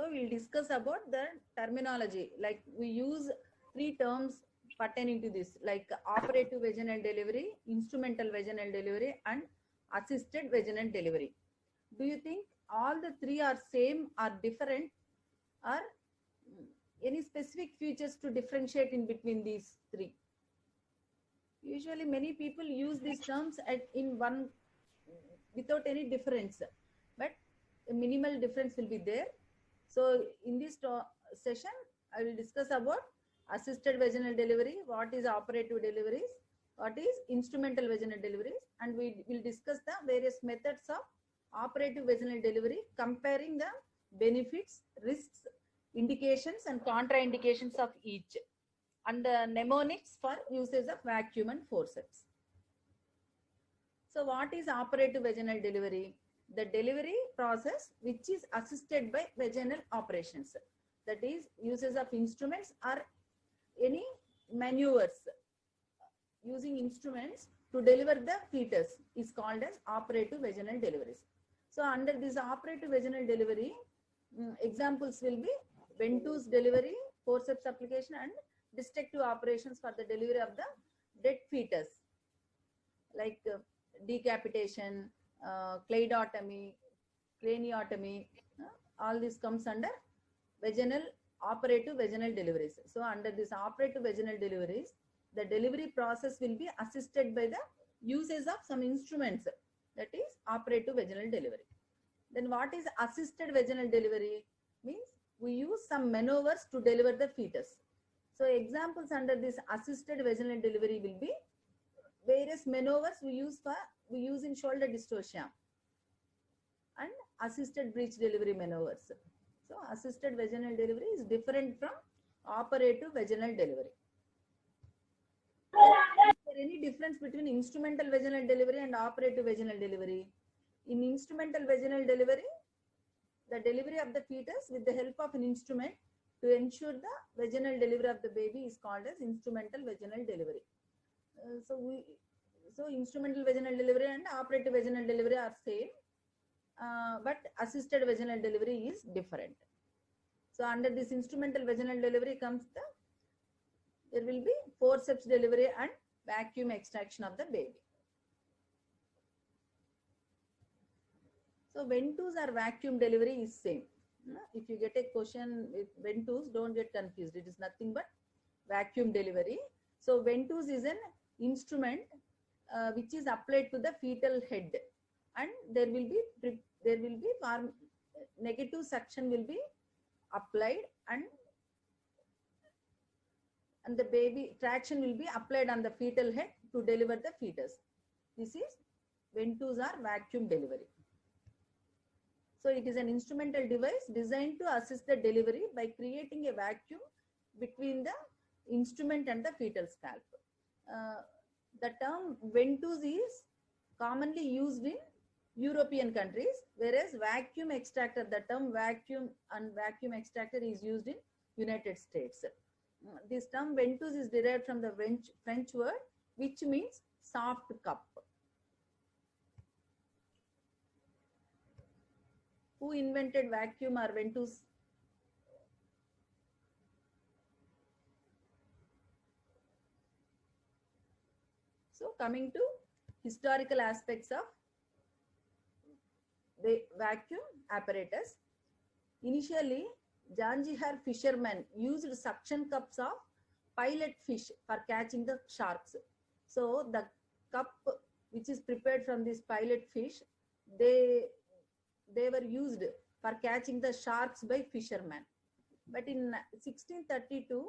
So we'll discuss about the terminology. Like we use three terms pertaining to this, like operative vaginal delivery, instrumental vaginal delivery, and assisted vaginal delivery. Do you think all the three are same or different, or any specific features to differentiate in between these three? Usually many people use these terms in one without any difference, but a minimal difference will be there. So in this session, I will discuss about assisted vaginal delivery, what is operative deliveries, what is instrumental vaginal deliveries, and we will discuss the various methods of operative vaginal delivery, comparing the benefits, risks, indications, and contraindications of each, and the mnemonics for usage of vacuum and forceps. So what is operative vaginal delivery? The delivery process which is assisted by vaginal operations, that is uses of instruments or any maneuvers using instruments to deliver the fetus is called as operative vaginal deliveries. So under this operative vaginal delivery, examples will be ventouse delivery, forceps application, and destructive operations for the delivery of the dead fetus, like decapitation, cladotomy, craniotomy, all this comes under vaginal operative vaginal deliveries. So under this operative vaginal deliveries, the delivery process will be assisted by the uses of some instruments, that is operative vaginal delivery. Then what is assisted vaginal delivery? Means we use some maneuvers to deliver the fetus. So examples under this assisted vaginal delivery will be various maneuvers we use in shoulder dystocia and assisted breech delivery maneuvers. So assisted vaginal delivery is different from operative vaginal delivery. Is there any difference between instrumental vaginal delivery and operative vaginal delivery? In instrumental vaginal delivery, the delivery of the fetus with the help of an instrument to ensure the vaginal delivery of the baby is called as instrumental vaginal delivery. So instrumental vaginal delivery and operative vaginal delivery are same, but assisted vaginal delivery is different. So under this instrumental vaginal delivery comes there will be forceps delivery and vacuum extraction of the baby. So ventouse or vacuum delivery is same. If you get a question with ventouse, don't get confused. It is nothing but vacuum delivery. So ventouse is an instrument which is applied to the fetal head, and there will be negative suction will be applied, and the baby traction will be applied on the fetal head to deliver the fetus. This is ventouse or vacuum delivery. So it is an instrumental device designed to assist the delivery by creating a vacuum between the instrument and the fetal scalp. The term ventouse is commonly used in European countries, whereas vacuum extractor, the term vacuum and vacuum extractor is used in United States. This term ventouse is derived from the French word which means soft cup. Who invented vacuum or ventouse? So coming to historical aspects of the vacuum apparatus. Initially, Zanzibar fishermen used suction cups of pilot fish for catching the sharks. So the cup which is prepared from this pilot fish, they were used for catching the sharks by fishermen. But in 1632,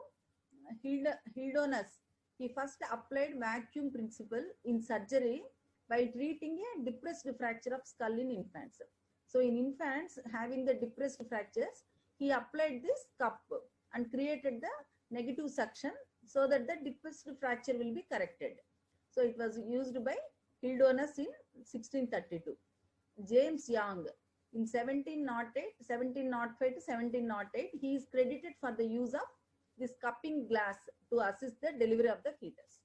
Hildonus, he first applied vacuum principle in surgery by treating a depressed fracture of skull in infants. So in infants having the depressed fractures, he applied this cup and created the negative suction so that the depressed fracture will be corrected. So it was used by Hildonus in 1632. James Young in 1705 to 1708, he is credited for the use of this cupping glass to assist the delivery of the fetus.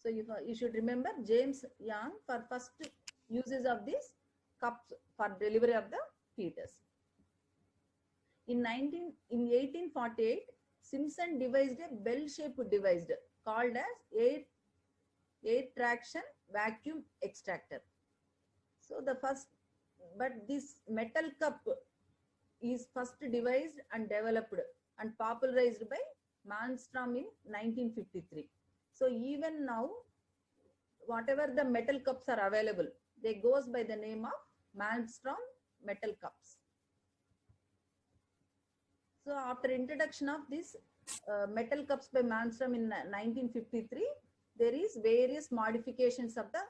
So you should remember James Young for first uses of these cups for delivery of the fetus. In 1848, Simpson devised a bell-shaped device called as air traction vacuum extractor. So the first, but this metal cup is first devised and developed and popularized by Malmstrom in 1953. So even now, whatever the metal cups are available, they goes by the name of Malmstrom metal cups. So after introduction of this metal cups by Malmstrom in 1953, there is various modifications of the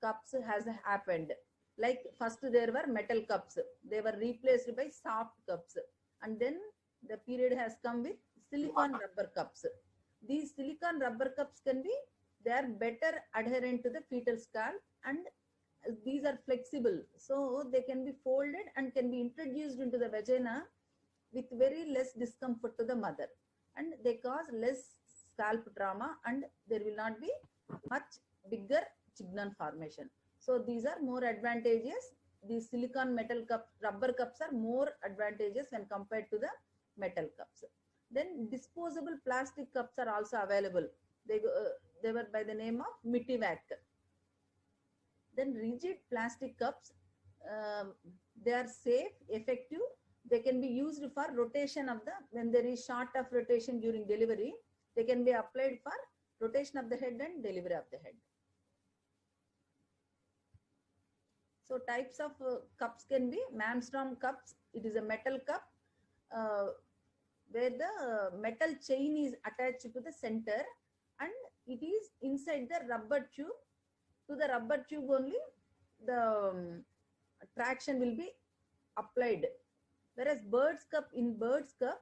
cups has happened. Like first there were metal cups, they were replaced by soft cups, and then the period has come with silicon rubber cups. These silicon rubber cups can be, they are better adherent to the fetal scalp, and these are flexible, so they can be folded and can be introduced into the vagina with very less discomfort to the mother, and they cause less scalp trauma, and there will not be much bigger chignon formation. So these are more advantageous. These silicon metal cup, rubber cups are more advantageous when compared to the metal cups. Then disposable plastic cups are also available. They were by the name of Mitivac. Then rigid plastic cups, they are safe, effective. They can be used for rotation of the, when there is short of rotation during delivery, they can be applied for rotation of the head and delivery of the head. So types of cups can be Malmstrom cups. It is a metal cup where the metal chain is attached to the center, and it is inside the rubber tube. To the rubber tube only the traction will be applied. Whereas Bird's cup, in Bird's cup,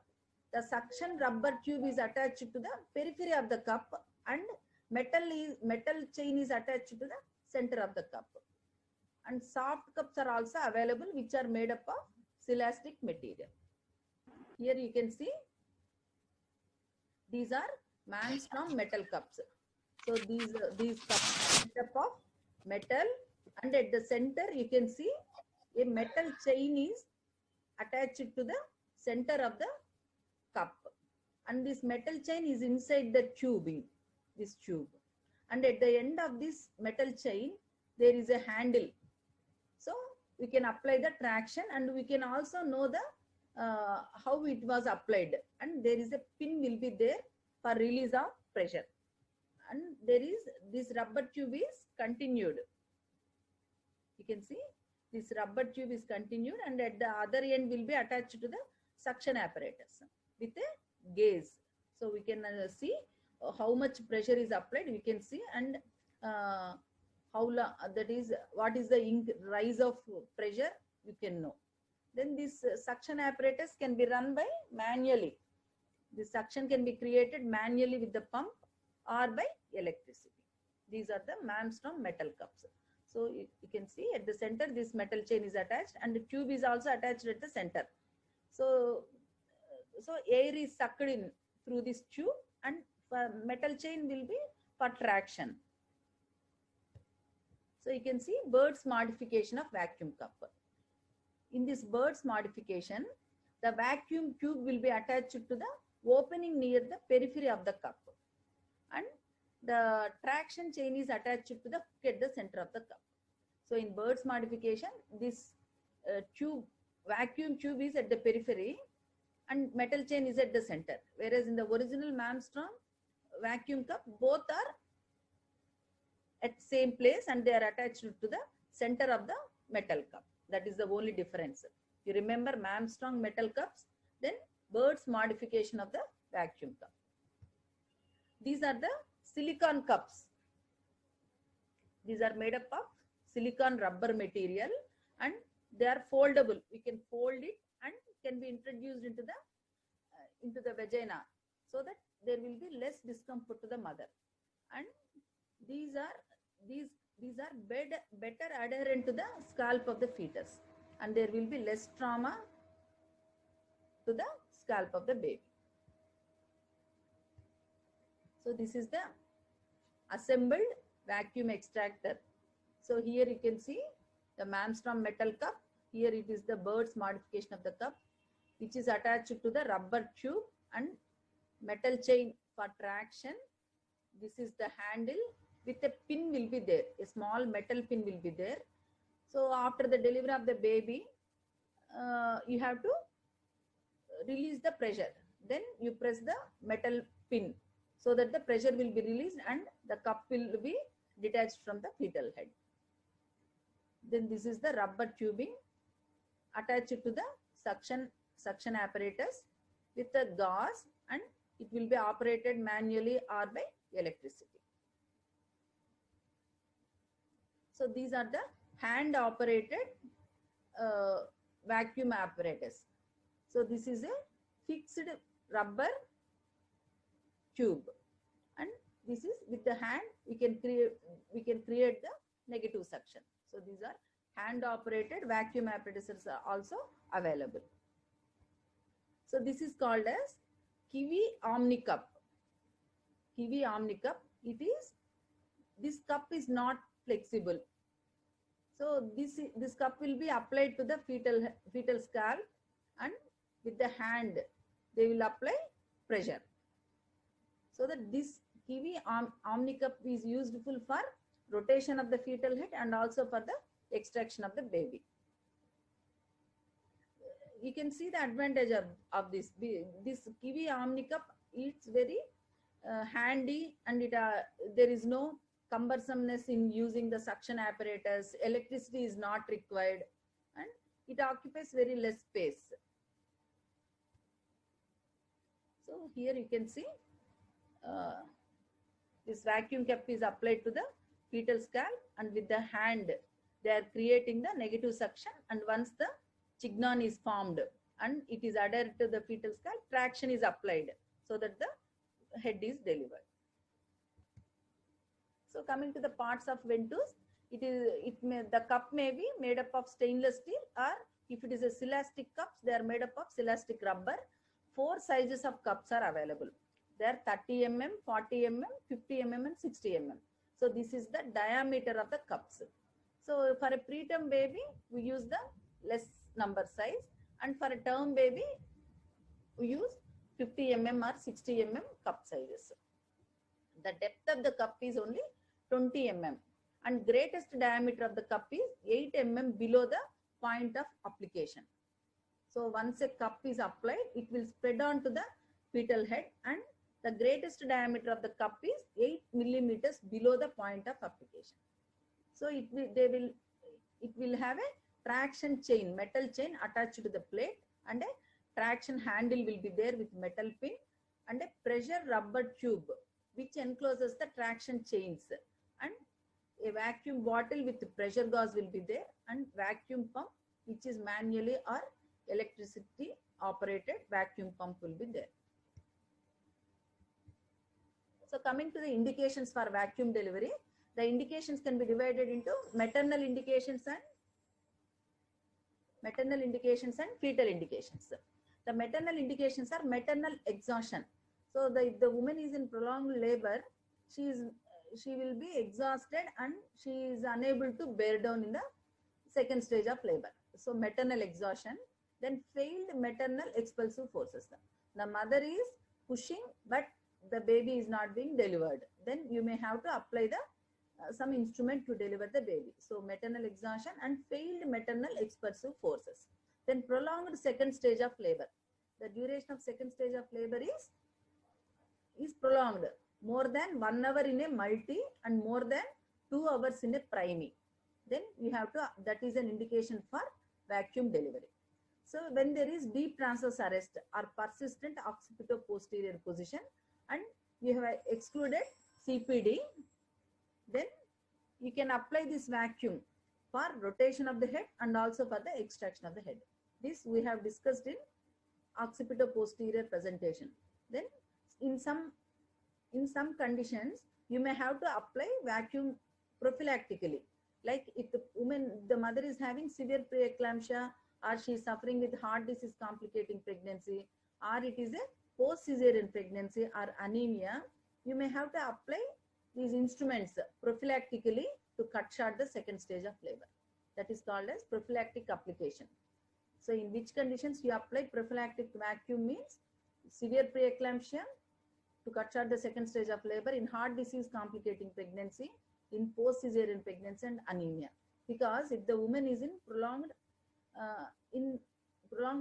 the suction rubber tube is attached to the periphery of the cup, and metal chain is attached to the center of the cup. And soft cups are also available, which are made up of silastic material. Here you can see these are Malmstrom metal cups. So these cups are made up of metal, and at the center you can see a metal chain is attached to the center of the cup, and this metal chain is inside the tubing, this tube, and at the end of this metal chain there is a handle. So we can apply the traction, and we can also know the how it was applied, and there is a pin will be there for release of pressure, and there is this rubber tube is continued. You can see this rubber tube is continued, and at the other end will be attached to the suction apparatus with a gauge. So we can see how much pressure is applied, we can see, and how that is, what is the rise of pressure, you can know. Then this suction apparatus can be run by manually. The suction can be created manually with the pump or by electricity. These are the Malmstrom metal cups. So you can see at the center this metal chain is attached, and the tube is also attached at the center. So air is sucked in through this tube, and metal chain will be for traction. So you can see Bird's modification of vacuum cup. In this Bird's modification, the vacuum tube will be attached to the opening near the periphery of the cup, and the traction chain is attached to the hook at the center of the cup. So in Bird's modification, this vacuum tube is at the periphery and metal chain is at the center. Whereas in the original Malmstrom vacuum cup, both are at same place and they are attached to the center of the metal cup. That is the only difference. You remember Malmstrom metal cups, then Bird's modification of the vacuum cup. These are the silicon cups. These are made up of silicon rubber material, and they are foldable. We can fold it and can be introduced into the vagina, so that there will be less discomfort to the mother. And these are better adherent to the scalp of the fetus, and there will be less trauma to the scalp of the baby. So this is the assembled vacuum extractor. So here you can see the Malmstrom metal cup. Here it is the Bird's modification of the cup. which is attached to the rubber tube and metal chain for traction. This is the handle with a pin will be there. A small metal pin will be there. So after the delivery of the baby, you have to release the pressure. Then you press the metal pin so that the pressure will be released and the cup will be detached from the fetal head. Then this is the rubber tubing attached to the suction apparatus with the gauze, and it will be operated manually or by electricity. So these are the hand operated vacuum apparatus. So this is a fixed rubber tube, and this is with the hand we can create the negative suction. So these are hand operated vacuum apparatus are also available. So this is called as Kiwi Omni Cup. Kiwi Omni Cup. This cup is not flexible. So this cup will be applied to the fetal scalp, and with the hand they will apply pressure. So that this Kiwi Omni Cup is useful for rotation of the fetal head and also for the extraction of the baby. You can see the advantage of this. This Kiwi Omni Cup, it's very handy, and there is no cumbersomeness in using the suction apparatus. Electricity is not required, and it occupies very less space. So here you can see this vacuum cup is applied to the fetal scalp, and with the hand they are creating the negative suction, and once the chignon is formed and it is adhered to the fetal scalp, traction is applied so that the head is delivered. So coming to the parts of ventouse, the cup may be made up of stainless steel, or if it is a celastic cups, they are made up of celastic rubber. 4 sizes of cups are available. They are 30 mm, 40 mm, 50 mm and 60 mm. So this is the diameter of the cups. So for a preterm baby, we use the less number size, and for a term baby, we use 50 mm or 60 mm cup sizes. The depth of the cup is only 20 mm, and greatest diameter of the cup is 8 mm below the point of application. So once a cup is applied, it will spread on to the fetal head, and the greatest diameter of the cup is 8 millimeters below the point of application. So it will have a traction chain, metal chain attached to the plate, and a traction handle will be there with metal pin, and a pressure rubber tube which encloses the traction chains, and a vacuum bottle with pressure gauze will be there, and vacuum pump which is manually or electricity operated vacuum pump will be there. So coming to the indications for vacuum delivery, the indications can be divided into maternal indications and fetal indications. The maternal indications are maternal exhaustion. So if the woman is in prolonged labor, she will be exhausted and she is unable to bear down in the second stage of labor. So maternal exhaustion. Then failed maternal expulsive forces. The mother is pushing, but the baby is not being delivered. Then you may have to apply the some instrument to deliver the baby. So maternal exhaustion and failed maternal expulsive forces. Then prolonged second stage of labor. The duration of second stage of labor is prolonged, more than 1 hour in a multi and more than 2 hours in a primi. Then you have to, that is an indication for vacuum delivery. So when there is deep transverse arrest or persistent occipito-posterior position, and you have excluded CPD, then you can apply this vacuum for rotation of the head and also for the extraction of the head. This we have discussed in occipito-posterior presentation. Then in some conditions, you may have to apply vacuum prophylactically. Like if the mother is having severe preeclampsia, or she is suffering with heart disease complicating pregnancy, or it is a post-cesarean pregnancy or anemia, you may have to apply these instruments prophylactically to cut short the second stage of labor. That is called as prophylactic application. So in which conditions you apply prophylactic vacuum means severe preeclampsia to cut short the second stage of labor, in heart disease complicating pregnancy, in post-cesarean pregnancy and anemia. Because if the woman is in prolonged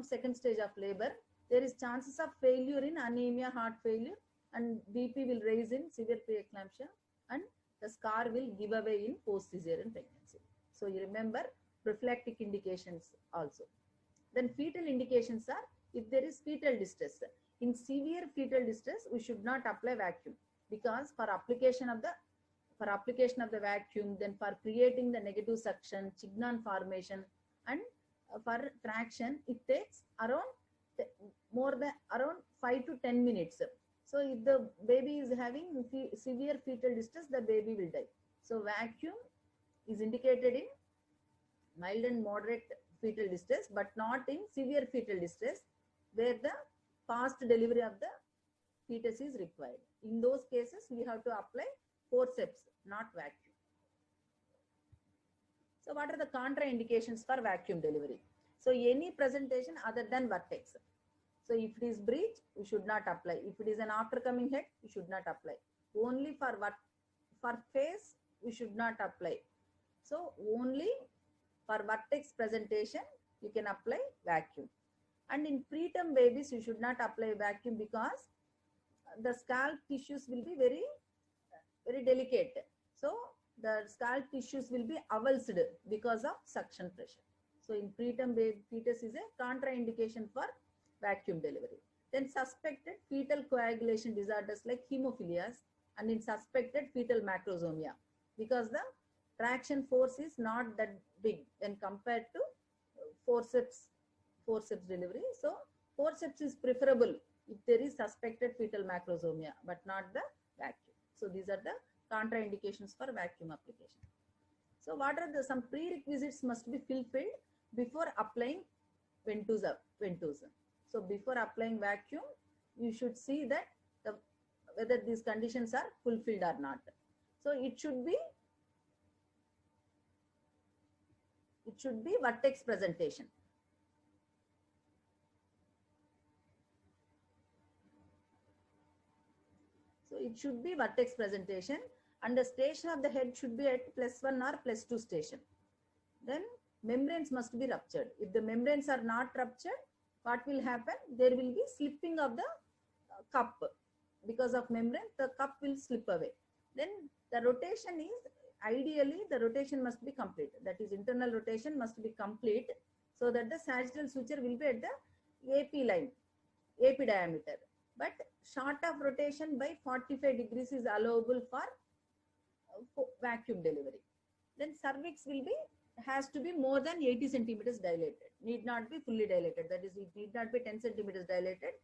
second stage of labor, there is chances of failure in anemia, heart failure, and BP will rise in severe preeclampsia, and the scar will give away in post-cesarean pregnancy. So you remember prophylactic indications also. Then fetal indications are if there is fetal distress. In severe fetal distress, we should not apply vacuum, because for application of the vacuum, then for creating the negative suction, Chignon formation, and for traction, it takes around 5 to 10 minutes. So if the baby is having severe fetal distress, the baby will die. So vacuum is indicated in mild and moderate fetal distress, but not in severe fetal distress, where the fast delivery of the fetus is required. In those cases, we have to apply forceps, not vacuum. So what are the contraindications for vacuum delivery? So any presentation other than vertex. So if it is breech, we should not apply. If it is an aftercoming head, we should not apply. Only for face, we should not apply. So only for vertex presentation, you can apply vacuum. And in preterm babies, you should not apply vacuum, because the scalp tissues will be very, very delicate. So the scalp tissues will be avulsed because of suction pressure. So in preterm baby fetus is a contraindication for vacuum delivery. Then suspected fetal coagulation disorders like hemophilias, and in suspected fetal macrosomia, because the traction force is not that big when compared to forceps delivery. So forceps is preferable if there is suspected fetal macrosomia, but not the vacuum. So these are the contraindications for vacuum application. So what are some prerequisites must be fulfilled before applying ventosa? So before applying vacuum, you should see that whether these conditions are fulfilled or not. So it should be vertex presentation. So it should be vertex presentation, and the station of the head should be at +1 or +2 station. Then membranes must be ruptured. If the membranes are not ruptured, what will happen? There will be slipping of the cup. Because of membrane, the cup will slip away. Then the rotation is, ideally the rotation must be complete. That is, internal rotation must be complete, so that the sagittal suture will be at the AP line, AP diameter. But short of rotation by 45 degrees is allowable for vacuum delivery. Then cervix has to be more than 80 centimeters dilated. Need not be fully dilated. That is, it need not be 10 centimeters dilated.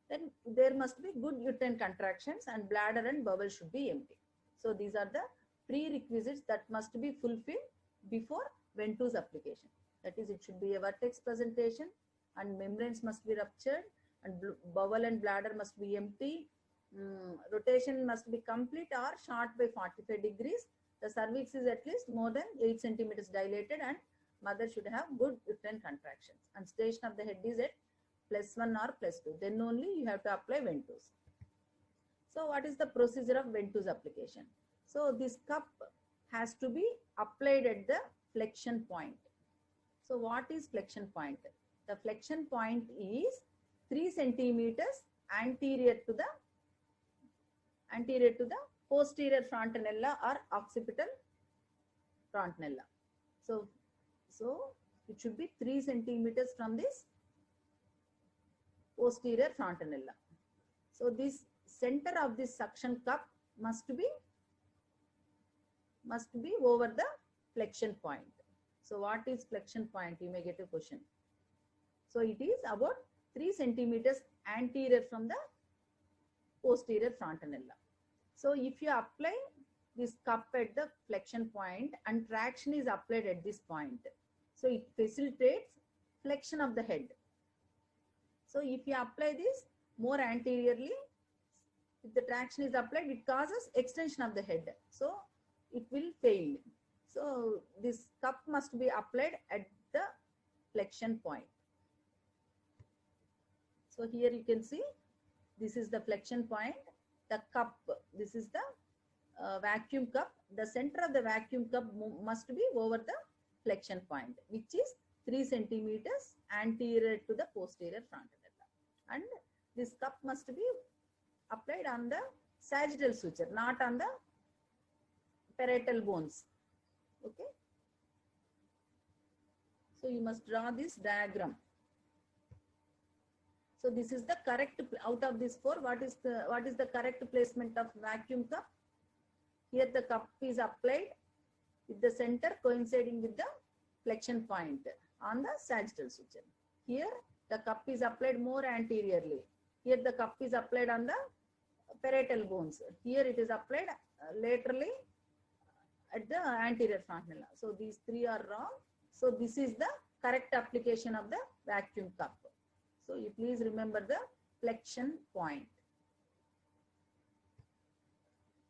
Then there must be good uterine contractions, and bladder and bowel should be empty. So these are the prerequisites that must be fulfilled before ventouse application. That is, it should be a vertex presentation, and membranes must be ruptured, and bowel and bladder must be empty. Rotation must be complete or short by 45 degrees. The cervix is at least more than 8 centimeters dilated, and mother should have good uterine contractions, and station of the head is at +1 or +2. Then only you have to apply ventouse. So what is the procedure of ventouse application? So this cup has to be applied at the flexion point. So what is flexion point? The flexion point is 3 centimeters anterior to the posterior frontanella or occipital frontanella. So it should be 3 centimeters from this posterior frontanella. So this center of this suction cup must be over the flexion point. So what is flexion point? You may get a question. So it is about 3 centimeters anterior from the posterior frontanella. So if you apply this cup at the flexion point and traction is applied at this point, so it facilitates flexion of the head. So if you apply this more anteriorly, if the traction is applied, it causes extension of the head. So it will fail. So this cup must be applied at the flexion point. So here you can see, this is the flexion point. The cup, this is the vacuum cup. The center of the vacuum cup must be over the flexion point, which is 3 centimeters anterior to the posterior frontabular. And this cup must be applied on the sagittal suture, not on the parietal bones. Okay. So you must draw this diagram. So this is the correct, out of this 4, what is the correct placement of vacuum cup? Here the cup is applied with the center coinciding with the flexion point on the sagittal suture. Here the cup is applied more anteriorly. Here the cup is applied on the parietal bones. Here it is applied laterally at the anterior frontabular. So these 3 are wrong. So this is the correct application of the vacuum cup. So you please remember the flexion point.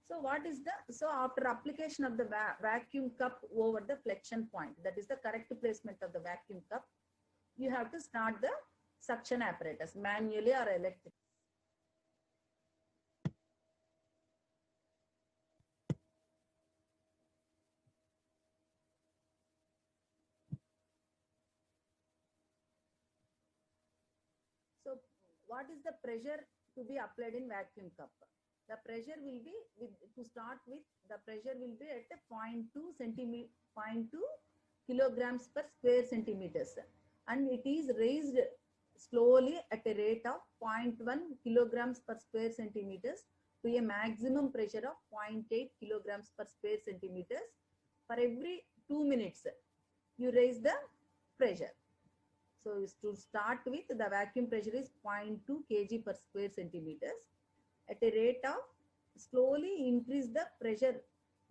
So what is the, so after application of the vacuum cup over the flexion point, that is the correct placement of the vacuum cup, you have to start the suction apparatus manually or electrically. So what is the pressure to be applied in vacuum cup? The pressure will be, to start with, the pressure will be at a 0.2 kilograms per square centimeters, and it is raised slowly at a rate of 0.1 kilograms per square centimeters to a maximum pressure of 0.8 kilograms per square centimeters. For every 2 minutes, you raise the pressure. So to start with, the vacuum pressure is 0.2 kg per square centimeters. At a rate of, slowly increase the pressure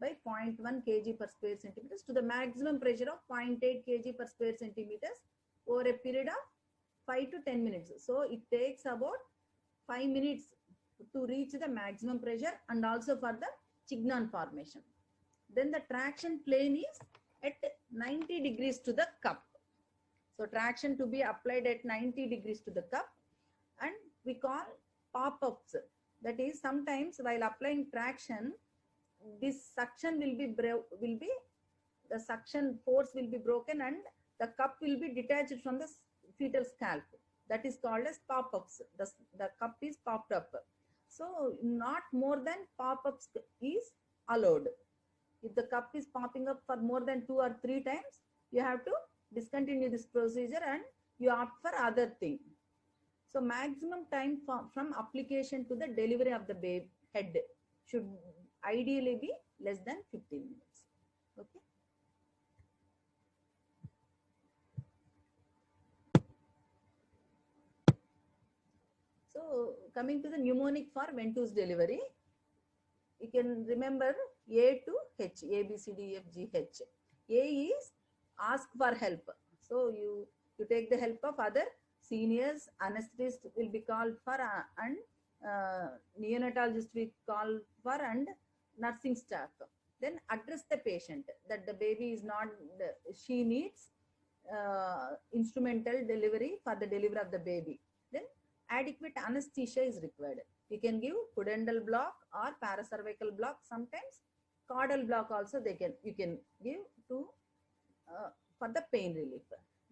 by 0.1 kg per square centimeters to the maximum pressure of 0.8 kg per square centimeters over a period of 5 to 10 minutes. So it takes about 5 minutes to reach the maximum pressure and also for the Chignon formation. Then the traction plane is at 90 degrees to the cup. So traction to be applied at 90 degrees to the cup, and we call pop-ups. That is, sometimes while applying traction, this suction will be the suction force will be broken and the cup will be detached from the fetal scalp. That is called as pop-ups. The cup is popped up. So not more than pop-ups is allowed. If the cup is popping up for more than 2 or 3 times, you have to discontinue this procedure and you opt for other thing. So maximum time from application to the delivery of the baby head should ideally be less than 15 minutes. Okay. So coming to the mnemonic for ventouse delivery, you can remember A to H, A, B, C, D, F, G, H. A is ask for help. So you take the help of other seniors, anesthetist will be called for, and neonatologist will call for, and nursing staff. Then address the patient that the baby is not, she needs instrumental delivery for the delivery of the baby. Then adequate anesthesia is required. You can give pudendal block or paracervical block. Sometimes caudal block also you can give to for the pain relief.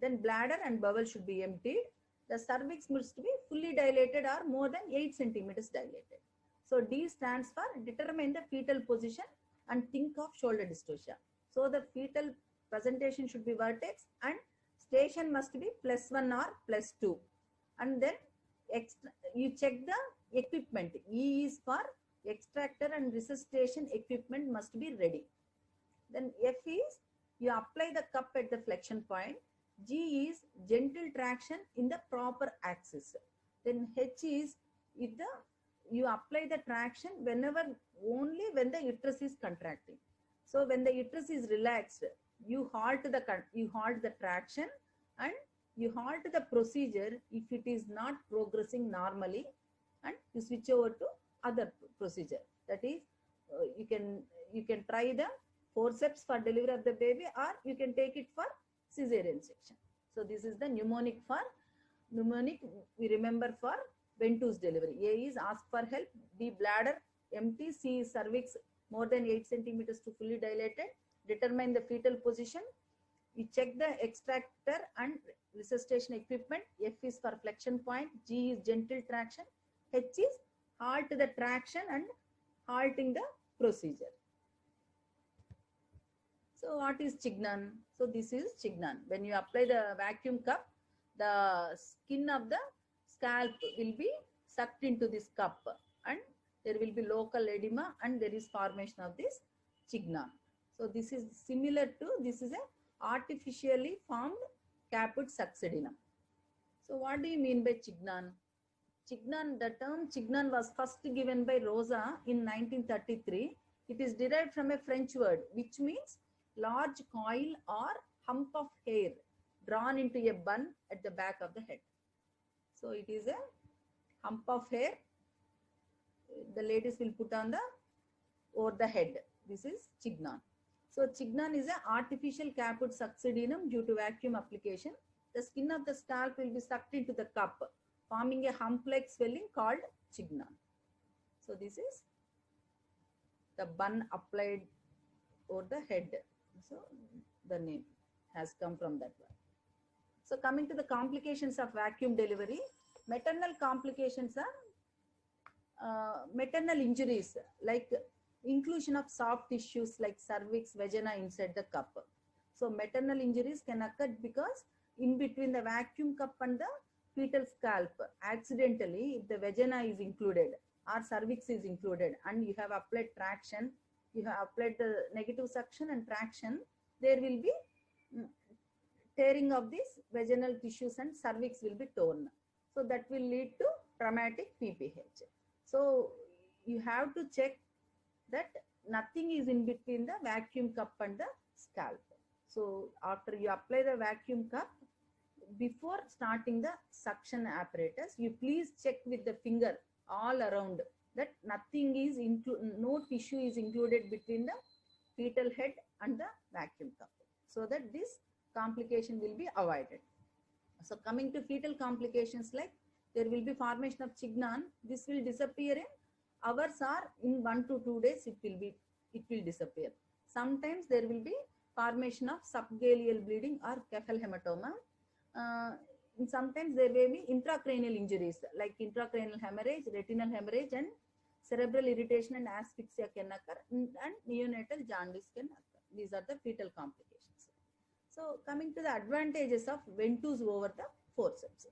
Then bladder and bowel should be emptied. The cervix must be fully dilated or more than 8 centimeters dilated. So D stands for determine the fetal position and think of shoulder dystocia. So the fetal presentation should be vertex and station must be +1 or +2. And then you check the equipment. E is for extractor and resuscitation equipment must be ready. Then F is you apply the cup at the flexion point. G is gentle traction in the proper axis. Then H is you apply the traction only when the uterus is contracting. So when the uterus is relaxed, you halt the traction and you halt the procedure if it is not progressing normally, and you switch over to other procedure. That is, you can try the forceps for delivery of the baby, or you can take it for cesarean section. So this is the mnemonic we remember for ventouse delivery. A is ask for help, B bladder empty, C is cervix more than 8 centimeters to fully dilated. Determine the fetal position. We check the extractor and resuscitation equipment. F is for flexion point, G is gentle traction, H is halt the traction and halting the procedure. So what is Chignan? So this is Chignan. When you apply the vacuum cup, the skin of the scalp will be sucked into this cup and there will be local edema and there is formation of this Chignan. So this is similar to, this is a artificially formed caput succedaneum. So what do you mean by Chignan? Chignan, the term Chignan was first given by Rosa in 1933. It is derived from a French word which means large coil or hump of hair drawn into a bun at the back of the head. So it is a hump of hair the ladies will put on the over the head. This is Chignan. So Chignan is an artificial caput succedaneum due to vacuum application. The skin of the scalp will be sucked into the cup, forming a hump-like swelling called Chignan. So this is the bun applied over the head. So the name has come from that one. So coming to the complications of vacuum delivery, maternal complications are maternal injuries like inclusion of soft tissues like cervix, vagina inside the cup. So maternal injuries can occur because in between the vacuum cup and the fetal scalp, accidentally, if the vagina is included or cervix is included and you have applied traction, you have applied the negative suction and traction, there will be tearing of these vaginal tissues and cervix will be torn. So that will lead to traumatic PPH. So you have to check that nothing is in between the vacuum cup and the scalp. So after you apply the vacuum cup, before starting the suction apparatus, you please check with the finger all around that nothing is no tissue is included between the fetal head and the vacuum cup, so that this complication will be avoided. So coming to fetal complications, like there will be formation of Chignan. This will disappear in hours or in 1 to 2 days it will disappear. Sometimes there will be formation of subgaleal bleeding or cephal hematoma. Sometimes there may be intracranial injuries like intracranial hemorrhage, retinal hemorrhage, and cerebral irritation and asphyxia can occur, and neonatal jaundice can occur. These are the fetal complications. So coming to the advantages of ventouse over the forceps.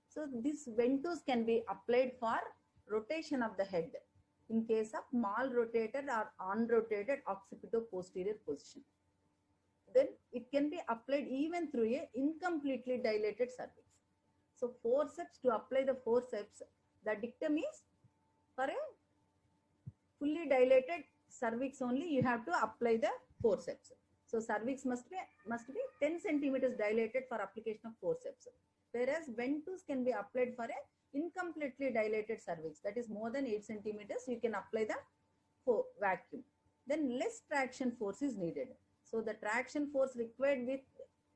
So this ventouse can be applied for rotation of the head in case of mal-rotated or unrotated occipito-posterior position. Then it can be applied even through a incompletely dilated cervix. So forceps, to apply the forceps, the dictum is for a fully dilated cervix only you have to apply the forceps. So cervix must be 10 centimeters dilated for application of forceps. Whereas ventouse can be applied for a incompletely dilated cervix, that is more than 8 centimeters, you can apply the vacuum. Then less traction force is needed. So the traction force required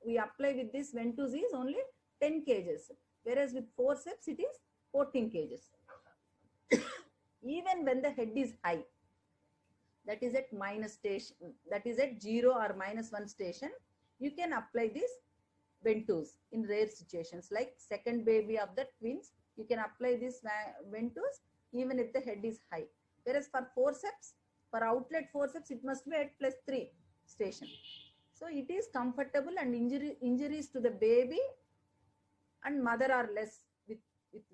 we apply with this ventouse is only 10 kgs, whereas with forceps it is 14 kgs. Even when the head is high, that is at minus station, that is at 0 or -1 station, you can apply this ventouse in rare situations like second baby of the twins. You can apply this ventouse even if the head is high. Whereas for forceps, for outlet forceps, it must be at +3 station. So it is comfortable, and injuries to the baby and mother are less with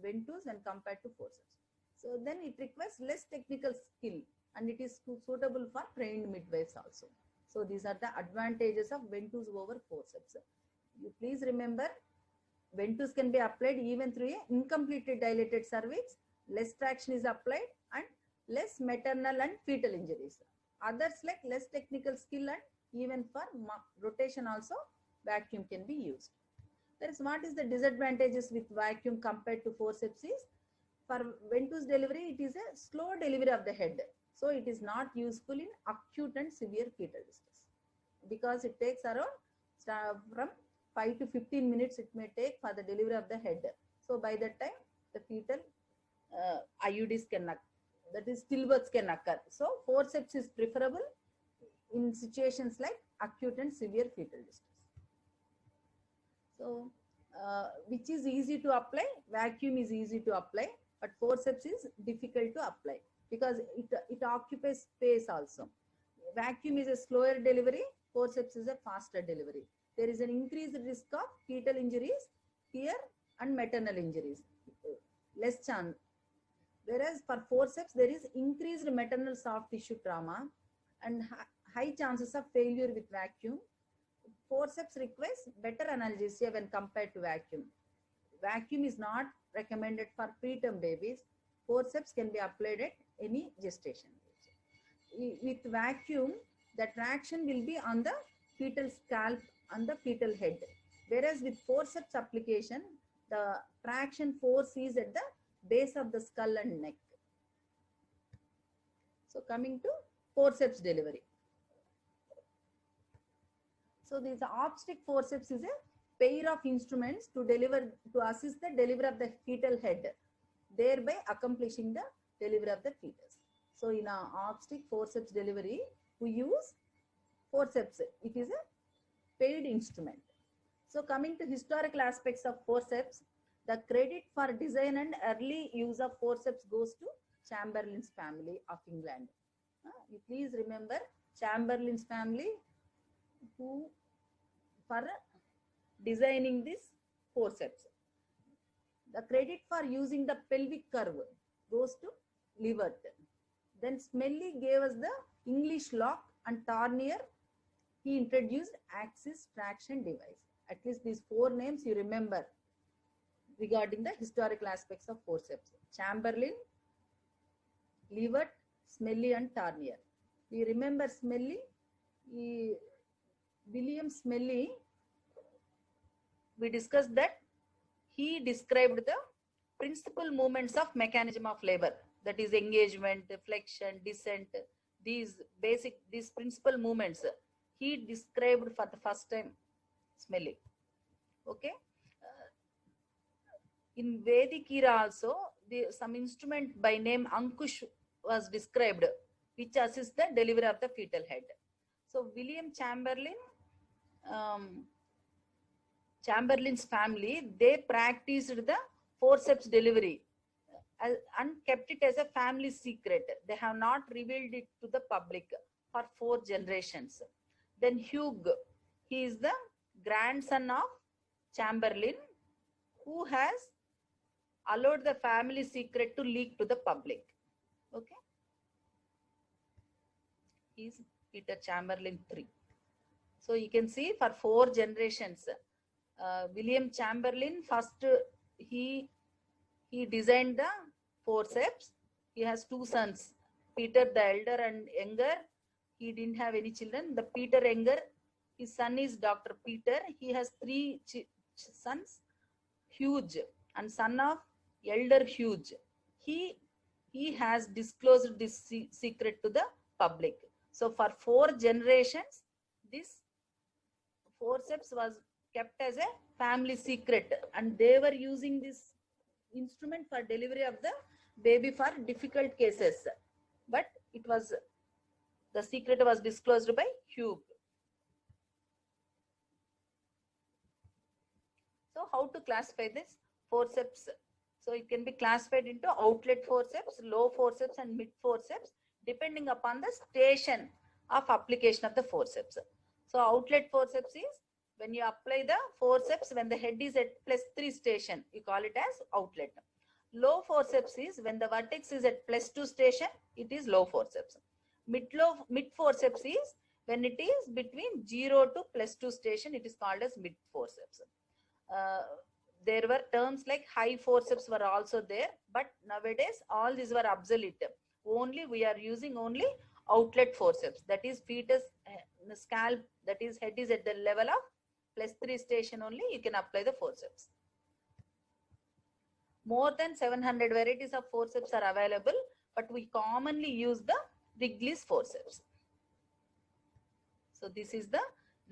ventouse when compared to forceps. So then it requires less technical skill and it is suitable for trained midwives also. So these are the advantages of ventouse over forceps. You please remember, ventouse can be applied even through a incompletely dilated cervix, less traction is applied, and less maternal and fetal injuries. Others like less technical skill and even for rotation also vacuum can be used. That is, what is the disadvantages with vacuum compared to forceps is, for ventouse delivery it is a slow delivery of the head. So it is not useful in acute and severe fetal distress because it takes around from 5 to 15 minutes it may take for the delivery of the head. So by that time, the fetal IUDs can occur, that is stillbirths can occur. So forceps is preferable in situations like acute and severe fetal distress. So which is easy to apply? Vacuum is easy to apply, but forceps is difficult to apply because it occupies space also. Vacuum is a slower delivery, forceps is a faster delivery. There is an increased risk of fetal injuries here and maternal injuries, less chance. Whereas for forceps, there is increased maternal soft tissue trauma and high chances of failure with vacuum. Forceps requires better analgesia when compared to vacuum. Vacuum is not recommended for preterm babies. Forceps can be applied at any gestation. With vacuum, the traction will be on the fetal scalp and the fetal head. Whereas with forceps application, the traction force is at the base of the skull and neck. So coming to forceps delivery. So this obstetric forceps is a pair of instruments to assist the delivery of the fetal head, thereby accomplishing the delivery of the fetus. So in our obstetric forceps delivery, we use forceps. It is a paired instrument. So coming to historical aspects of forceps, the credit for design and early use of forceps goes to Chamberlain's family of England. You please remember Chamberlain's family who for designing this forceps. The credit for using the pelvic curve goes to Livert. Then Smellie gave us the English lock, and Tarnier, he introduced axis traction device. At least these 4 names you remember regarding the historical aspects of forceps. Chamberlain, Livert, Smellie and Tarnier. We remember Smellie, William Smellie, we discussed that he described the principal movements of mechanism of labor, that is engagement, flexion, descent, these principal movements he described for the first time, Smellie. Okay. In Vedic era also, some instrument by name Ankush was described, which assists the delivery of the fetal head. So William Chamberlain's family, they practiced the forceps delivery and kept it as a family secret. They have not revealed it to the public for 4 generations. Then Hugh, he is the grandson of Chamberlain, who has allowed the family secret to leak to the public. Okay. He is Peter Chamberlain III. So you can see for 4 generations, William Chamberlain, first he designed the forceps. He has 2 sons, Peter the elder and younger. He didn't have any children. The Peter younger, his son is Dr. Peter. He has 3 sons, Hugh and son of elder Hugh. He has disclosed this secret to the public. So for 4 generations, this forceps was kept as a family secret, and they were using this instrument for delivery of the baby for difficult cases. But the secret was disclosed by Hugh. So how to classify this forceps? So it can be classified into outlet forceps, low forceps and mid forceps, depending upon the station of application of the forceps. So outlet forceps is when you apply the forceps when the head is at +3 station, you call it as outlet. Low forceps is when the vertex is at +2 station, it is low forceps. Mid forceps is when it is between 0 to +2 station, it is called as mid forceps. There were terms like high forceps were also there, but nowadays all these were obsolete. Only we are using only outlet forceps, that is fetus scalp, that is head is at the level of +3 station only, you can apply the forceps. More than 700 varieties of forceps are available, but we commonly use the Wrigley's forceps. So this is the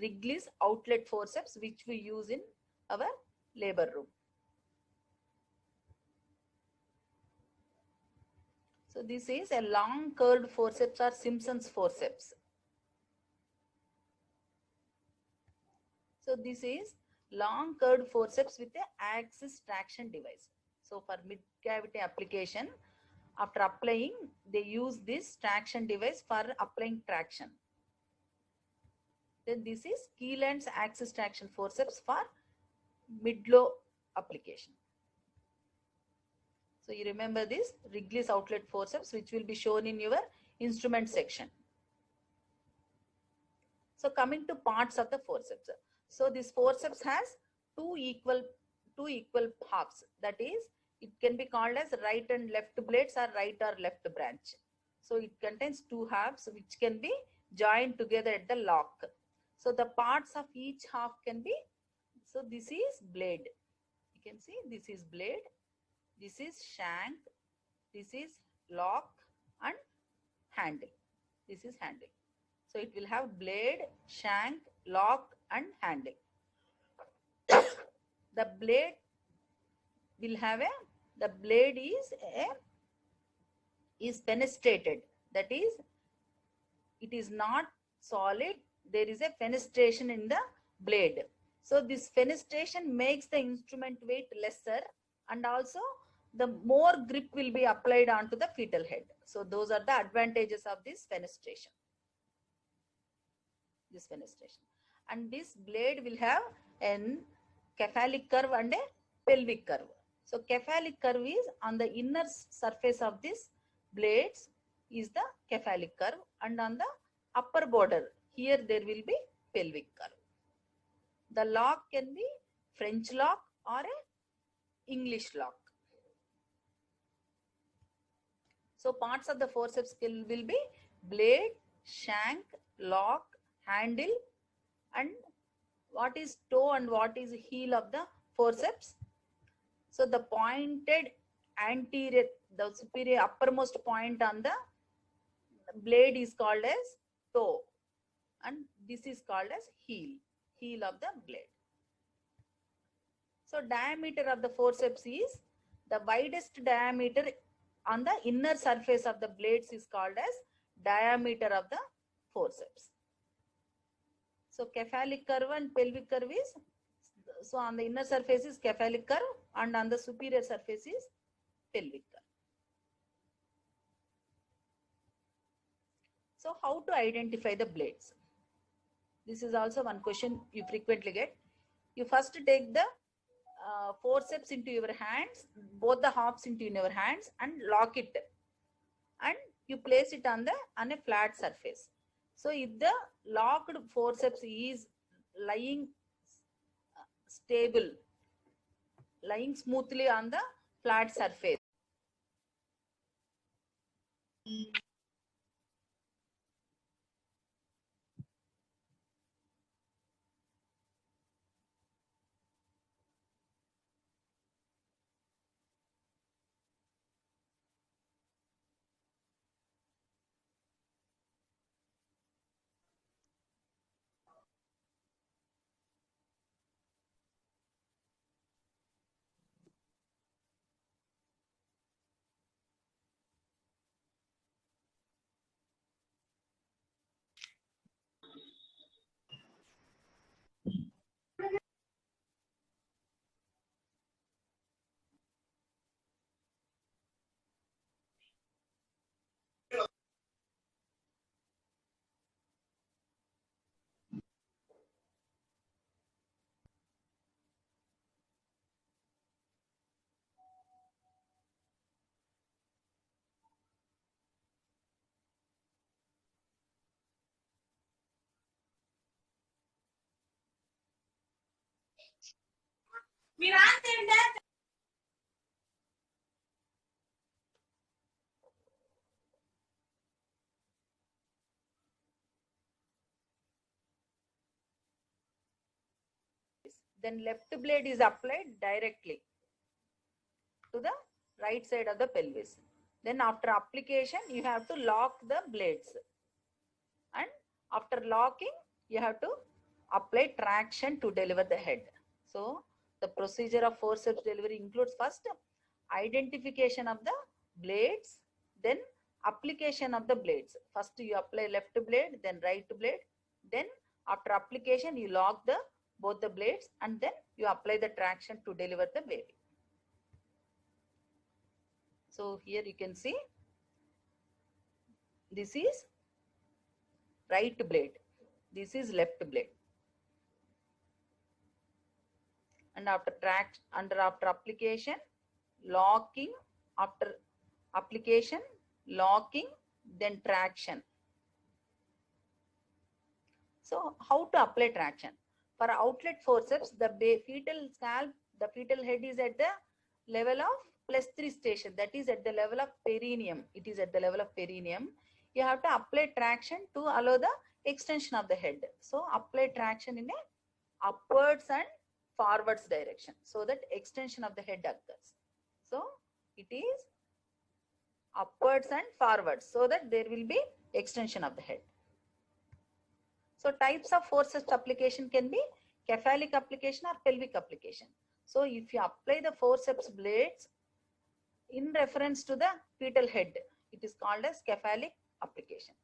Wrigley's outlet forceps, which we use in our labor room. So this is a long curved forceps or Simpson's forceps. So this is long curved forceps with a axis traction device. So for mid cavity application, after applying, they use this traction device for applying traction. Then this is Keyland's axis traction forceps for mid-low application. So you remember this Wrigley's outlet forceps, which will be shown in your instrument section. So coming to parts of the forceps. So this forceps has two equal halves. That is, it can be called as right and left blades or right or left branch. So it contains two halves which can be joined together at the lock. So the parts of each half can be, so this is blade. You can see this is blade, this is shank, this is lock and handle. This is handle. So it will have blade, shank, lock and handle. The blade will have the blade is fenestrated. That is, it is not solid. There is a fenestration in the blade. So this fenestration makes the instrument weight lesser, and also the more grip will be applied onto the fetal head. So those are the advantages of this fenestration. This fenestration. And this blade will have a cephalic curve and a pelvic curve. So cephalic curve is on the inner surface of this blades is the cephalic curve, and on the upper border here there will be pelvic curve. The lock can be French lock or a English lock. So parts of the forceps will be blade, shank, lock, handle, and what is toe and what is heel of the forceps. So the pointed anterior, the superior uppermost point on the blade is called as toe, and this is called as heel of the blade. So diameter of the forceps is the widest diameter on the inner surface of the blades is called as diameter of the forceps. So cephalic curve and pelvic curve is, so on the inner surface is cephalic curve and on the superior surface is pelvic curve. So how to identify the blades? This is also one question you frequently get. You first take the forceps into your hands, both the halves into your hands, and lock it, and you place it on a flat surface. So if the locked forceps is lying stable, lying smoothly on the flat surface, then left blade is applied directly to the right side of the pelvis. Then after application, you have to lock the blades, and after locking, you have to apply traction to deliver the head. So the procedure of forceps delivery includes first identification of the blades, then application of the blades. First you apply left blade, then right blade, then after application you lock the both the blades, and then you apply the traction to deliver the baby. So here you can see this is right blade, this is left blade, and after after application, locking, after application, locking, then traction. So how to apply traction? For outlet forceps, the fetal scalp, the fetal head is at the level of +3 station, that is at the level of perineum. It is at the level of perineum. You have to apply traction to allow the extension of the head. So apply traction in a upwards and forwards direction so that extension of the head occurs. So it is upwards and forwards so that there will be extension of the head. So types of forceps application can be cephalic application or pelvic application. So if you apply the forceps blades in reference to the fetal head, it is called as cephalic application.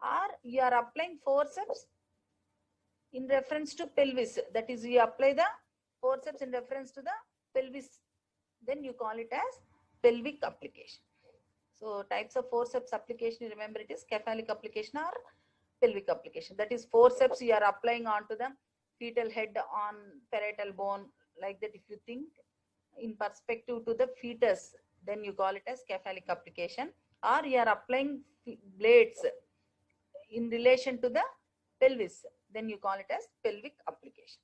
Or you are applying forceps in reference to pelvis, that is you apply the forceps in reference to the pelvis, then you call it as pelvic application. So types of forceps application, remember it is cephalic application or pelvic application. That is forceps you are applying onto the fetal head on parietal bone, like that. If you think in perspective to the fetus, then you call it as cephalic application. Or you are applying blades in relation to the pelvis, then you call it as pelvic application.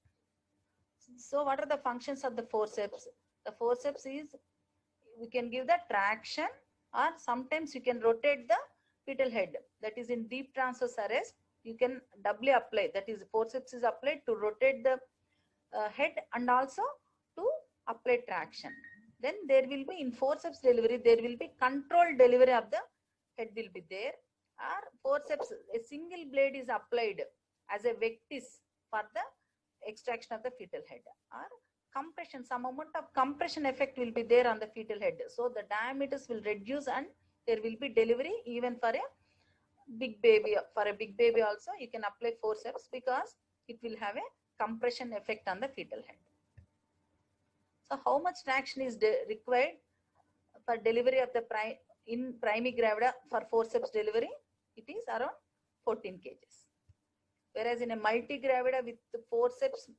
So what are the functions of the forceps? The forceps is, we can give the traction, or sometimes you can rotate the fetal head. That is in deep transverse arrest, you can doubly apply, that is forceps is applied to rotate the head and also to apply traction. Then there will be, in forceps delivery, there will be controlled delivery of the head will be there. Or forceps, a single blade is applied as a vectis for the extraction of the fetal head. Or compression, some amount of compression effect will be there on the fetal head. So the diameters will reduce and there will be delivery even for a big baby. For a big baby also you can apply forceps because it will have a compression effect on the fetal head. So how much traction is required for delivery of the in primigravida for forceps delivery? It is around 14 kgs. Whereas in a multigravida with the forceps,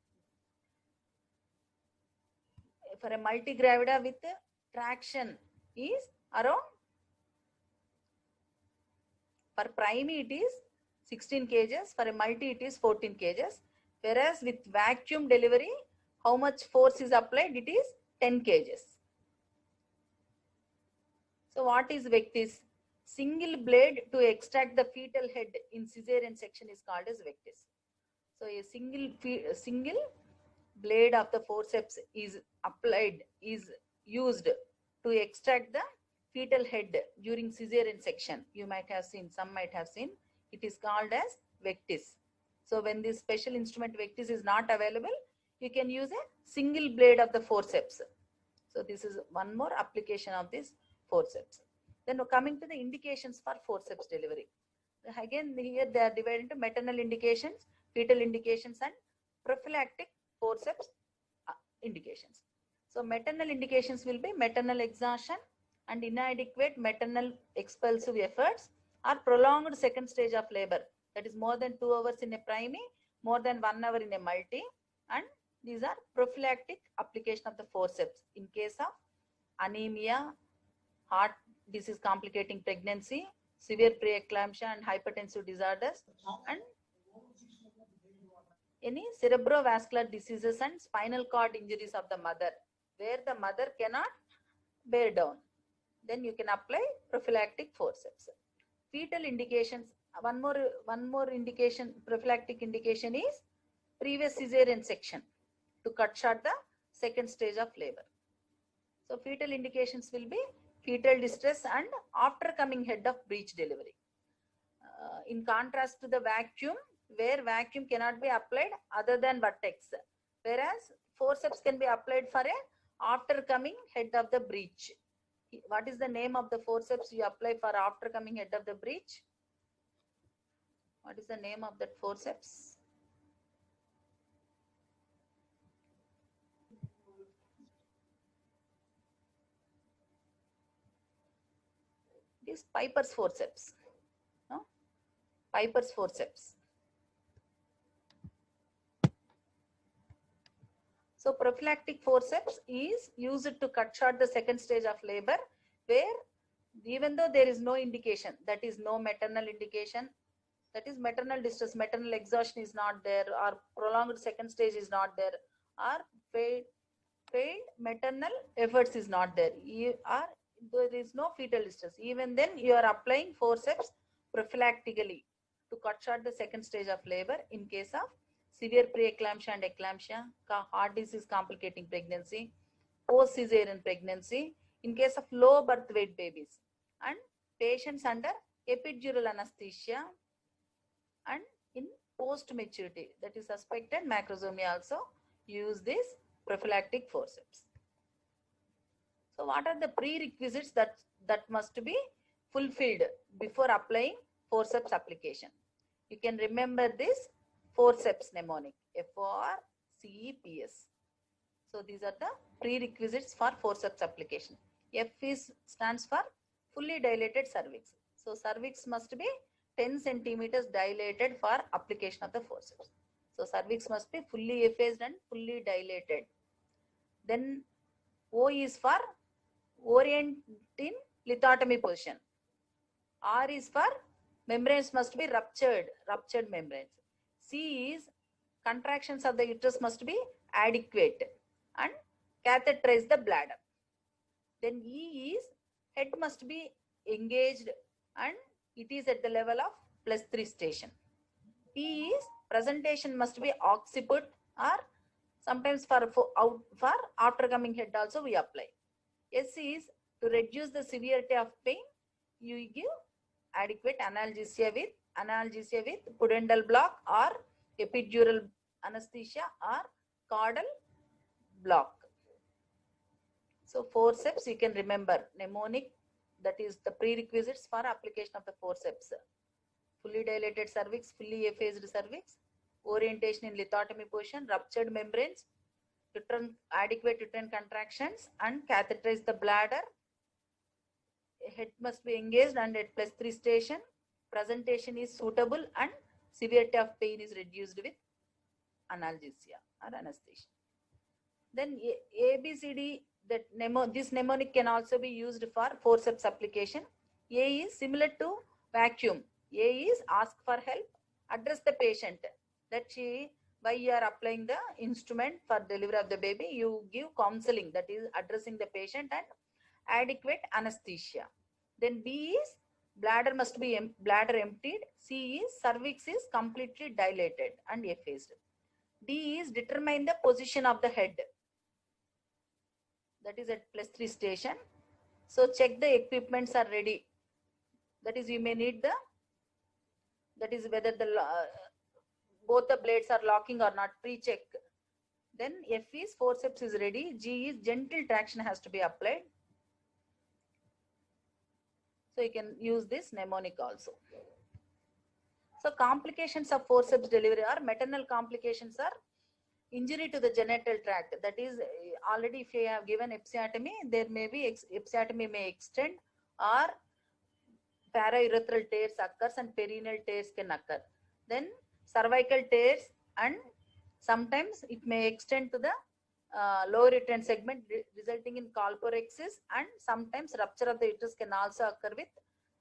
for a multigravida with traction is around, for primi it is 16 kgs, for a multi it is 14 kgs. Whereas with vacuum delivery, how much force is applied? It is 10 kgs. So what is vectis? Single blade to extract the fetal head in cesarean section is called as vectis. So a single blade of the forceps is applied, is used to extract the fetal head during cesarean section. You might have seen, some might have seen, it is called as vectis. So when this special instrument vectis is not available, you can use a single blade of the forceps. So this is one more application of this forceps. Then coming to the indications for forceps delivery. Again, here they are divided into maternal indications, fetal indications, and prophylactic forceps indications. So maternal indications will be maternal exhaustion and inadequate maternal expulsive efforts, or prolonged second stage of labor, that is more than 2 hours in a primi, more than 1 hour in a multi, and these are prophylactic application of the forceps in case of anemia, heart disease complicating pregnancy, severe preeclampsia and hypertensive disorders, and any cerebrovascular diseases and spinal cord injuries of the mother, where the mother cannot bear down. Then you can apply prophylactic forceps. Fetal indications, one more indication, prophylactic indication is previous cesarean section to cut short the second stage of labor. So fetal indications will be fetal distress and after coming head of breech delivery. In contrast to the vacuum, where vacuum cannot be applied other than vertex. Whereas forceps can be applied for a after coming head of the breech. What is the name of the forceps you apply for after coming head of the breech? What is the name of that forceps? It is Piper's forceps. No? Piper's forceps. So prophylactic forceps is used to cut short the second stage of labor, where even though there is no indication, that is no maternal indication, that is maternal distress, maternal exhaustion is not there, or prolonged second stage is not there, or failed maternal efforts is not there, or there is no fetal distress, even then you are applying forceps prophylactically to cut short the second stage of labor in case of severe preeclampsia and eclampsia, heart disease complicating pregnancy, post-cesarean pregnancy, in case of low birth weight babies, and patients under epidural anesthesia, and in post-maturity, that is suspected macrosomia, also use this prophylactic forceps. So what are the prerequisites that must be fulfilled before applying forceps application? You can remember this forceps mnemonic, FORCEPS. So these are the prerequisites for forceps application. F stands for fully dilated cervix. So cervix must be 10 centimeters dilated for application of the forceps. So cervix must be fully effaced and fully dilated. Then O is for orient in lithotomy position. R is for membranes must be ruptured membranes. C is contractions of the uterus must be adequate and catheterize the bladder. Then E is head must be engaged and it is at the level of +3 station. P is presentation must be occiput, or sometimes for after coming head also we apply. S is to reduce the severity of pain, you give adequate analgesia with pudendal block or epidural anesthesia or caudal block. So forceps you can remember mnemonic, that is the prerequisites for application of the forceps: fully dilated cervix, fully effaced cervix, orientation in lithotomy position, ruptured membranes, adequate uterine contractions, and catheterize the bladder. Head must be engaged and at +3 station. Presentation is suitable and severity of pain is reduced with analgesia or anesthesia. Then ABCD, this mnemonic can also be used for forceps application. A is similar to vacuum. A is ask for help, address the patient, that while you are applying the instrument for delivery of the baby, you give counseling, that is addressing the patient, and adequate anesthesia. Then B is bladder must be bladder emptied. C is cervix is completely dilated and effaced. D is determine the position of the head, that is at +3 station. So check the equipments are ready, that is you may need that is whether the both the blades are locking or not, pre-check. Then F is forceps is ready. G is gentle traction has to be applied. So you can use this mnemonic also. So complications of forceps delivery or maternal complications are injury to the genital tract. That is already if you have given episiotomy, there may be episiotomy may extend, or paraurethral tears occurs and perineal tears can occur. Then cervical tears, and sometimes it may extend to the lower uterine segment resulting in colporexis, and sometimes rupture of the uterus can also occur with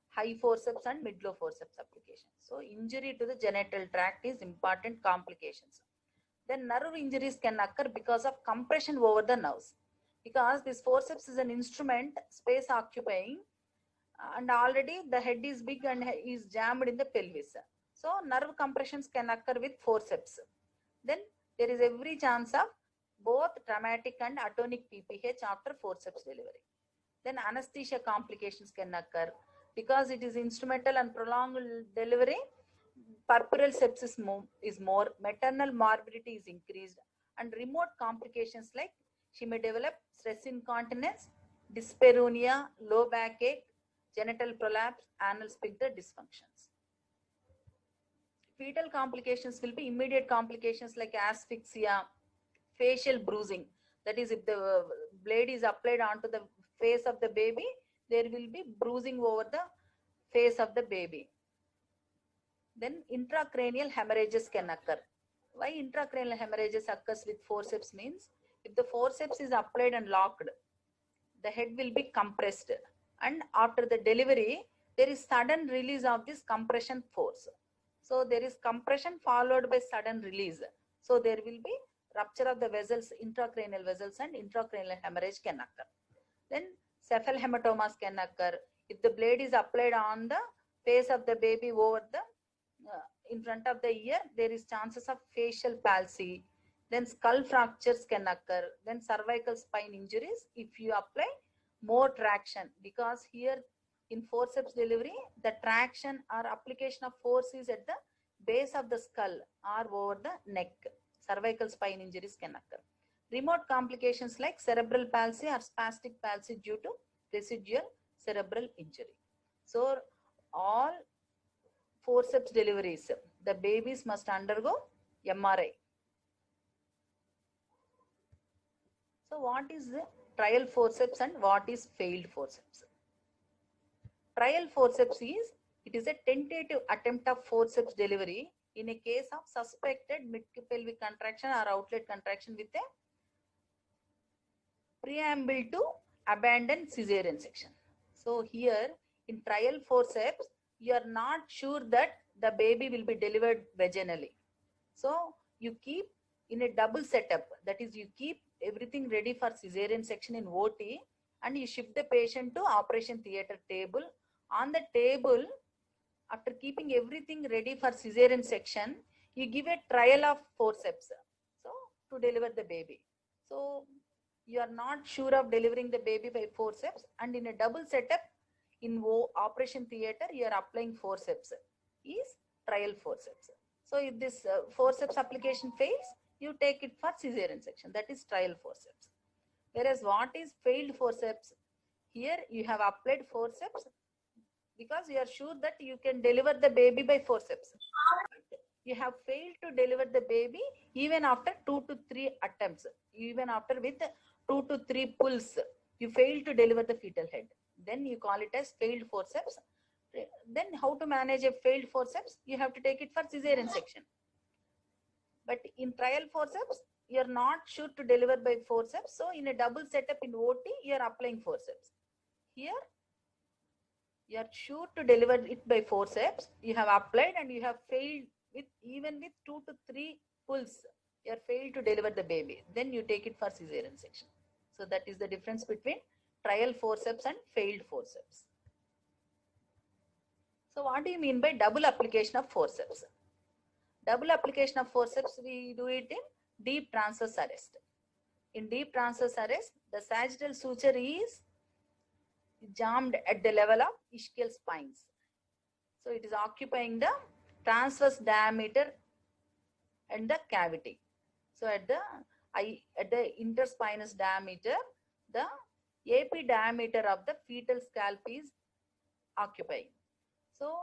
high forceps and mid-low forceps application. So injury to the genital tract is important complications. Then nerve injuries can occur because of compression over the nerves, because this forceps is an instrument space occupying, and already the head is big and is jammed in the pelvis. So nerve compressions can occur with forceps. Then there is every chance of both traumatic and atonic PPH after forceps delivery. Then anesthesia complications can occur because it is instrumental and prolonged delivery. puerperal sepsis is more, maternal morbidity is increased, and remote complications like she may develop stress incontinence, dyspareunia, low backache, genital prolapse, anal sphincter dysfunctions. Fetal complications will be immediate complications like asphyxia, facial bruising. That is, if the blade is applied onto the face of the baby, there will be bruising over the face of the baby. Then intracranial hemorrhages can occur. Why intracranial hemorrhages occurs with forceps means, if the forceps is applied and locked, the head will be compressed, and after the delivery there is sudden release of this compression force. So there is compression followed by sudden release. So there will be rupture of the vessels, intracranial vessels, and intracranial hemorrhage can occur. Then cephalhematomas can occur. If the blade is applied on the face of the baby over the in front of the ear, there is chances of facial palsy. Then skull fractures can occur. Then cervical spine injuries if you apply more traction, because here in forceps delivery, the traction or application of force is at the base of the skull or over the neck. Cervical spine injuries can occur. Remote complications like cerebral palsy or spastic palsy due to residual cerebral injury. So all forceps deliveries, the babies must undergo MRI. So what is the trial forceps and what is failed forceps? Trial forceps is, it is a tentative attempt of forceps delivery in a case of suspected midpelvic contraction or outlet contraction with a preamble to abandon cesarean section. So here in trial forceps, you are not sure that the baby will be delivered vaginally. So you keep in a double setup, that is, you keep everything ready for cesarean section in OT, and you shift the patient to operation theater table. On the table, after keeping everything ready for cesarean section, you give a trial of forceps, so to deliver the baby. So you are not sure of delivering the baby by forceps, and in a double setup in operation theater, you are applying forceps, is trial forceps. So if this forceps application fails, you take it for cesarean section, that is trial forceps. Whereas what is failed forceps? Here you have applied forceps because you are sure that you can deliver the baby by forceps. You have failed to deliver the baby even after 2 to 3 attempts, even after with 2 to 3 pulls, you fail to deliver the fetal head. Then you call it as failed forceps. Then how to manage a failed forceps? You have to take it for cesarean section. But in trial forceps, you are not sure to deliver by forceps. So in a double setup in OT, you are applying forceps. Here, you are sure to deliver it by forceps. You have applied and you have failed with even with 2 to 3 pulls. You are failed to deliver the baby. Then you take it for cesarean section. So that is the difference between trial forceps and failed forceps. So what do you mean by double application of forceps? Double application of forceps, we do it in deep transverse arrest. In deep transverse arrest, the sagittal suture is jammed at the level of ischial spines. So it is occupying the transverse diameter and the cavity. So at the interspinous diameter, the AP diameter of the fetal scalp is occupying. So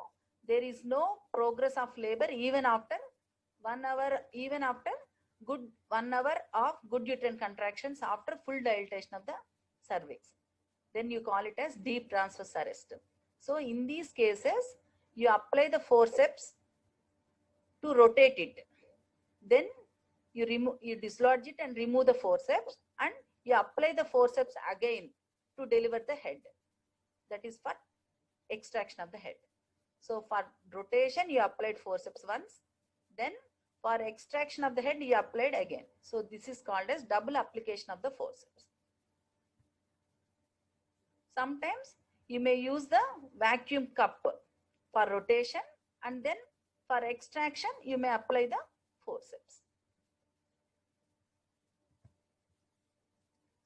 there is no progress of labor even after 1 hour, even after good 1 hour of good uterine contractions after full dilatation of the cervix. Then you call it as deep transverse arrest. So in these cases, you apply the forceps to rotate it. Then you dislodge it and remove the forceps, and you apply the forceps again to deliver the head. That is for extraction of the head. So for rotation, you applied forceps once. Then for extraction of the head, you applied again. So this is called as double application of the forceps. Sometimes you may use the vacuum cup for rotation, and then for extraction, you may apply the forceps.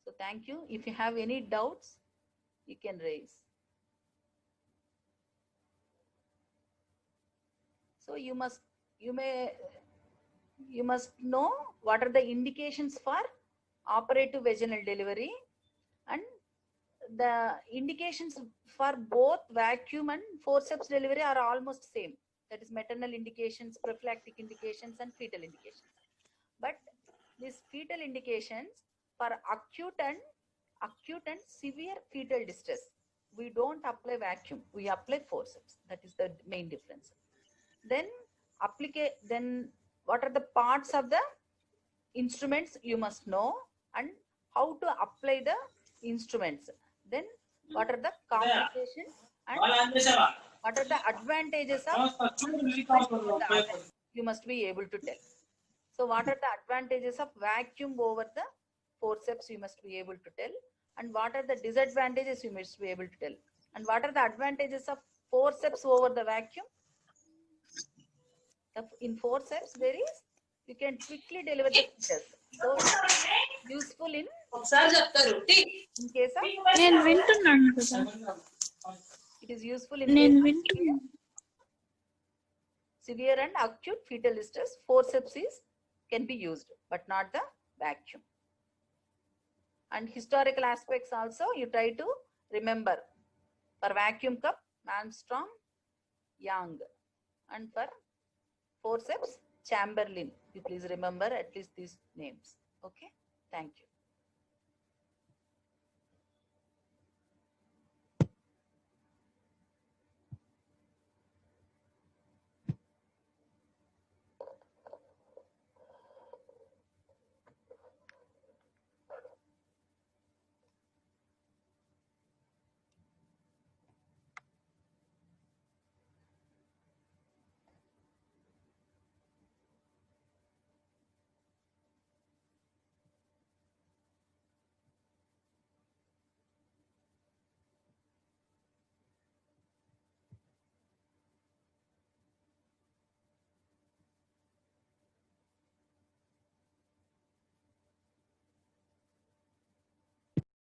So thank you. If you have any doubts, you can raise. So you must you must know what are the indications for operative vaginal delivery, and the indications for both vacuum and forceps delivery are almost same. That is maternal indications, prophylactic indications, and fetal indications. But these fetal indications for acute and severe fetal distress, we don't apply vacuum, we apply forceps. That is the main difference. Then what are the parts of the instruments you must know, and how to apply the instruments. Then what are the complications and what are the advantages of instruments over the other, you must be able to tell. So what are the advantages of vacuum over the forceps, you must be able to tell, and what are the disadvantages, you must be able to tell, and what are the advantages of forceps over the vacuum. In forceps there is, you can quickly deliver the fetus, so useful in case of నేను వింటున్నాను కదా it is useful in case of severe and acute fetal distress. Forceps can be used, but not the vacuum. And historical aspects also you try to remember. For vacuum cup, Malmstrom, Young, and for forceps, Chamberlain. You please remember at least these names. Okay, thank you.